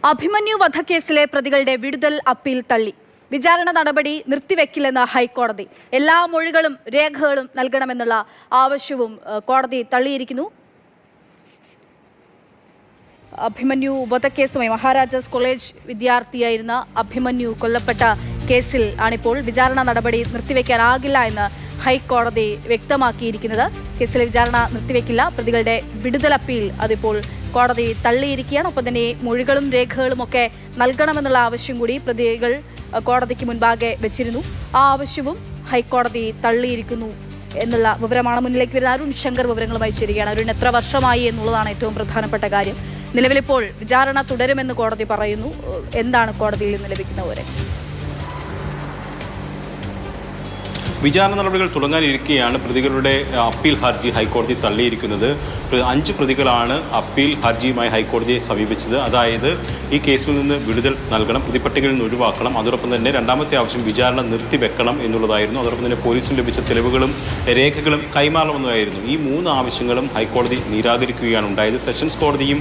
അഭിമന്യു വധക്കേസിലെ പ്രതികളുടെ വിടുതൽ അപ്പീൽ തള്ളി. വിചാരണ നടപടി നിർത്തിവെക്കില്ലെന്ന് ഹൈക്കോടതി. എല്ലാ മൊഴികളും രേഖകളും നൽകണമെന്നുള്ള ആവശ്യവും കോടതി തള്ളിയിരിക്കുന്നു. അഭിമന്യു വധക്കേസുമായി മഹാരാജാസ് കോളേജ് വിദ്യാർത്ഥിയായിരുന്ന അഭിമന്യു കൊല്ലപ്പെട്ട കേസിൽ ആണിപ്പോൾ വിചാരണ നടപടി നിർത്തിവെക്കാനാകില്ല എന്ന് ഹൈക്കോടതി വ്യക്തമാക്കിയിരിക്കുന്നത്. കേസിലെ വിചാരണ നിർത്തിവെക്കില്ല. പ്രതികളുടെ വിടുതൽ അപ്പീൽ അതിപ്പോൾ കോടതി തള്ളിയിരിക്കുകയാണ്. ഒപ്പം തന്നെ മൊഴികളും രേഖകളും ഒക്കെ നൽകണമെന്നുള്ള ആവശ്യം കൂടി പ്രതികൾ കോടതിക്ക് മുൻപാകെ വെച്ചിരുന്നു. ആ ആവശ്യവും ഹൈക്കോടതി തള്ളിയിരിക്കുന്നു എന്നുള്ള വിവരമാണ് മുന്നിലേക്ക് വരുന്നത്. അരുൺ ശങ്കർ വിവരങ്ങളുമായി ചേരുകയാണ്. അരുൺ, എത്ര വർഷമായി എന്നുള്ളതാണ് ഏറ്റവും പ്രധാനപ്പെട്ട കാര്യം. നിലവിലിപ്പോൾ വിചാരണ തുടരുമെന്ന് കോടതി പറയുന്നു. എന്താണ് കോടതിയിൽ നിന്ന് ലഭിക്കുന്ന വിവരം? വിചാരണ നടപടികൾ തുടങ്ങാനിരിക്കെയാണ് പ്രതികളുടെ അപ്പീൽ ഹർജി ഹൈക്കോടതി തള്ളിയിരിക്കുന്നത്. 5 പ്രതികളാണ് അപ്പീൽ ഹർജിയുമായി ഹൈക്കോടതിയെ സമീപിച്ചത്. അതായത് ഈ കേസിൽ നിന്ന് വിടുതൽ നൽകണം, പ്രതിപട്ടികയിൽ നിന്ന് ഒഴിവാക്കണം, അതോടൊപ്പം തന്നെ രണ്ടാമത്തെ ആവശ്യം വിചാരണ നിർത്തിവെക്കണം എന്നുള്ളതായിരുന്നു. അതോടൊപ്പം തന്നെ പോലീസിന് ലഭിച്ച തെളിവുകളും രേഖകളും കൈമാറണമെന്നതായിരുന്നു. ഈ 3 ആവശ്യങ്ങളും ഹൈക്കോടതി നിരാകരിക്കുകയാണ് ഉണ്ടായത്. സെഷൻസ് കോടതിയും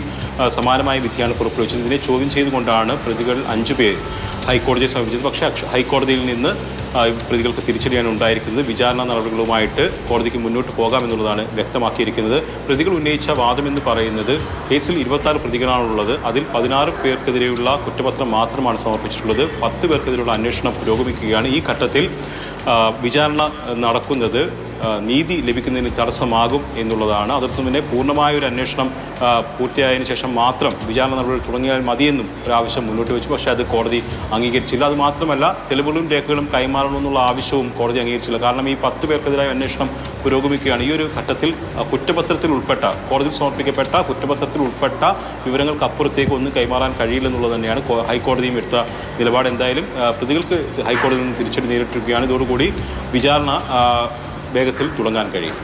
സമാനമായ വിധിയാണ് പുറപ്പെടുവിച്ചത്. ഇതിനെ ചോദ്യം ചെയ്തുകൊണ്ടാണ് പ്രതികൾ 5 പേർ ഹൈക്കോടതിയെ സമീപിച്ചത്. പക്ഷേ ഹൈക്കോടതിയിൽ നിന്ന് പ്രതികൾക്ക് തിരിച്ചടിയാണ് ഉണ്ടായിരിക്കുന്നത്. വിചാരണ നടപടികളുമായിട്ട് കോടതിക്ക് മുന്നോട്ട് പോകാമെന്നുള്ളതാണ് വ്യക്തമാക്കിയിരിക്കുന്നത്. പ്രതികൾ ഉന്നയിച്ച വാദമെന്ന് പറയുന്നത് കേസിൽ 26 പ്രതികളാണുള്ളത്. അതിൽ 16 പേർക്കെതിരെയുള്ള കുറ്റപത്രം മാത്രമാണ് സമർപ്പിച്ചിട്ടുള്ളത്. 10 പേർക്കെതിരെയുള്ള അന്വേഷണം പുരോഗമിക്കുകയാണ്. ഈ ഘട്ടത്തിൽ വിചാരണ നടക്കുന്നത് നീതി ലഭിക്കുന്നതിന് തടസ്സമാകും എന്നുള്ളതാണ്. അതോടൊപ്പം തന്നെ പൂർണ്ണമായൊരു അന്വേഷണം പൂർത്തിയായതിനു ശേഷം മാത്രം വിചാരണ നടപടികൾ തുടങ്ങിയാൽ മതിയെന്നും ഒരാവശ്യം മുന്നോട്ട് വെച്ചു. പക്ഷേ അത് കോടതി അംഗീകരിച്ചില്ല. അതുമാത്രമല്ല, തെളിവുകളും രേഖകളും കൈമാറണമെന്നുള്ള ആവശ്യവും കോടതി അംഗീകരിച്ചില്ല. കാരണം ഈ 10 പേർക്കെതിരായ അന്വേഷണം പുരോഗമിക്കുകയാണ്. ഈ ഒരു ഘട്ടത്തിൽ കുറ്റപത്രത്തിൽ ഉൾപ്പെട്ട, കോടതിയിൽ സമർപ്പിക്കപ്പെട്ട കുറ്റപത്രത്തിൽ ഉൾപ്പെട്ട വിവരങ്ങൾക്കപ്പുറത്തേക്ക് ഒന്നും കൈമാറാൻ കഴിയില്ലെന്നുള്ളത് തന്നെയാണ് ഹൈക്കോടതിയും എടുത്ത നിലപാട്. എന്തായാലും പ്രതികൾക്ക് ഹൈക്കോടതിയിൽ നിന്ന് തിരിച്ചടി നേരിട്ടിരിക്കുകയാണ്. ഇതോടുകൂടി വിചാരണ വേഗത്തിൽ തുടങ്ങാൻ കഴിയും.